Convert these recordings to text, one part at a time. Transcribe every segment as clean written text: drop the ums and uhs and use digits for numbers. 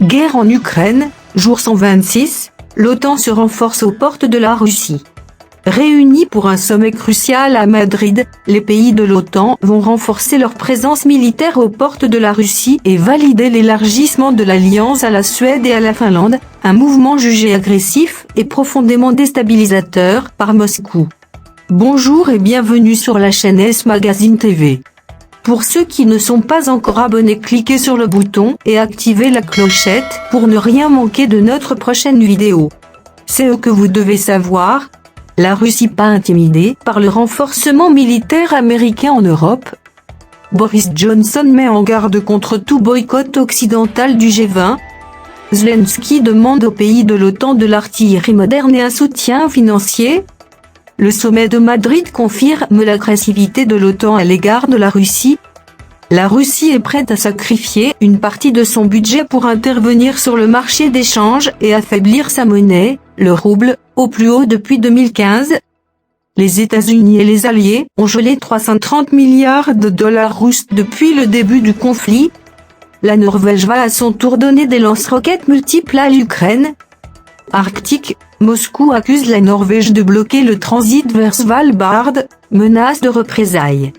Guerre en Ukraine, jour 126, l'OTAN se renforce aux portes de la Russie. Réunis pour un sommet crucial à Madrid, les pays de l'OTAN vont renforcer leur présence militaire aux portes de la Russie et valider l'élargissement de l'alliance à la Suède et à la Finlande, un mouvement jugé agressif et profondément déstabilisateur par Moscou. Bonjour et bienvenue sur la chaîne S Magazine TV. Pour ceux qui ne sont pas encore abonnés, cliquez sur le bouton et activez la clochette pour ne rien manquer de notre prochaine vidéo. C'est ce que vous devez savoir. La Russie pas intimidée par le renforcement militaire américain en Europe. Boris Johnson met en garde contre tout boycott occidental du G20. Zelensky demande aux pays de l'OTAN de l'artillerie moderne et un soutien financier. Le sommet de Madrid confirme l'agressivité de l'OTAN à l'égard de la Russie. La Russie est prête à sacrifier une partie de son budget pour intervenir sur le marché d'échange et affaiblir sa monnaie, le rouble, au plus haut depuis 2015. Les États-Unis et les Alliés ont gelé 330 milliards de dollars russes depuis le début du conflit. La Norvège va à son tour donner des lance-roquettes multiples à l'Ukraine. Arctique, Moscou accuse la Norvège de bloquer le transit vers Svalbard, menace de représailles.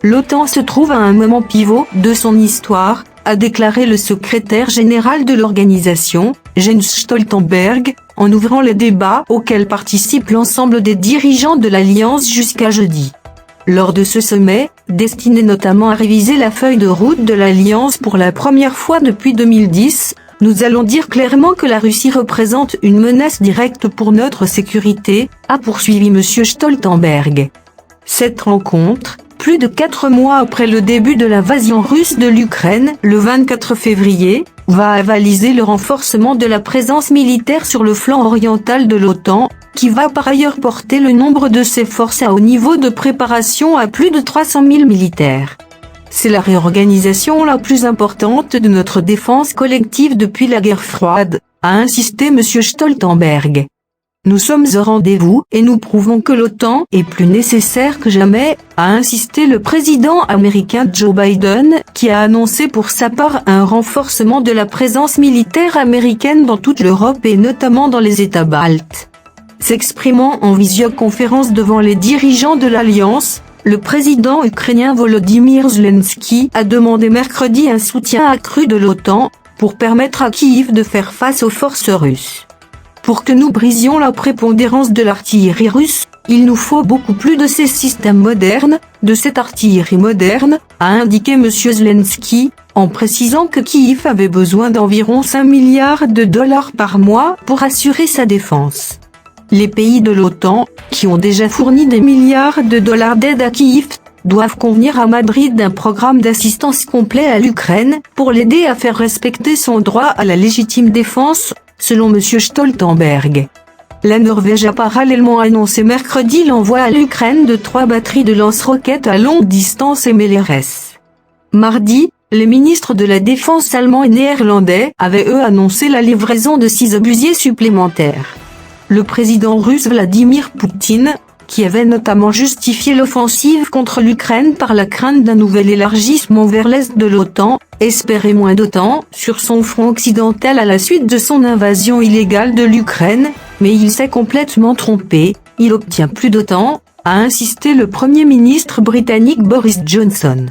L'OTAN se trouve à un moment pivot de son histoire, a déclaré le secrétaire général de l'organisation, Jens Stoltenberg, en ouvrant les débats auxquels participent l'ensemble des dirigeants de l'Alliance jusqu'à jeudi. Lors de ce sommet, destiné notamment à réviser la feuille de route de l'Alliance pour la première fois depuis 2010, nous allons dire clairement que la Russie représente une menace directe pour notre sécurité, a poursuivi M. Stoltenberg. Cette rencontre, plus de 4 mois après le début de l'invasion russe de l'Ukraine, le 24 février, va avaliser le renforcement de la présence militaire sur le flanc oriental de l'OTAN, qui va par ailleurs porter le nombre de ses forces à haut niveau de préparation à plus de 300 000 militaires. C'est la réorganisation la plus importante de notre défense collective depuis la guerre froide, a insisté M. Stoltenberg. Nous sommes au rendez-vous et nous prouvons que l'OTAN est plus nécessaire que jamais, a insisté le président américain Joe Biden, qui a annoncé pour sa part un renforcement de la présence militaire américaine dans toute l'Europe et notamment dans les États baltes. S'exprimant en visioconférence devant les dirigeants de l'Alliance, le président ukrainien Volodymyr Zelensky a demandé mercredi un soutien accru de l'OTAN, pour permettre à Kiev de faire face aux forces russes. Pour que nous brisions la prépondérance de l'artillerie russe, il nous faut beaucoup plus de ces systèmes modernes, de cette artillerie moderne, a indiqué M. Zelensky, en précisant que Kiev avait besoin d'environ 5 milliards de dollars par mois pour assurer sa défense. Les pays de l'OTAN, qui ont déjà fourni des milliards de dollars d'aide à Kiev, doivent convenir à Madrid d'un programme d'assistance complet à l'Ukraine, pour l'aider à faire respecter son droit à la légitime défense, selon M. Stoltenberg. La Norvège a parallèlement annoncé mercredi l'envoi à l'Ukraine de 3 batteries de lance-roquettes à longue distance MLRS. Mardi, les ministres de la Défense allemands et néerlandais avaient eux annoncé la livraison de 6 obusiers supplémentaires. Le président russe Vladimir Poutine, qui avait notamment justifié l'offensive contre l'Ukraine par la crainte d'un nouvel élargissement vers l'est de l'OTAN, espérait moins d'OTAN sur son front occidental à la suite de son invasion illégale de l'Ukraine, mais il s'est complètement trompé, il obtient plus d'OTAN, a insisté le Premier ministre britannique Boris Johnson.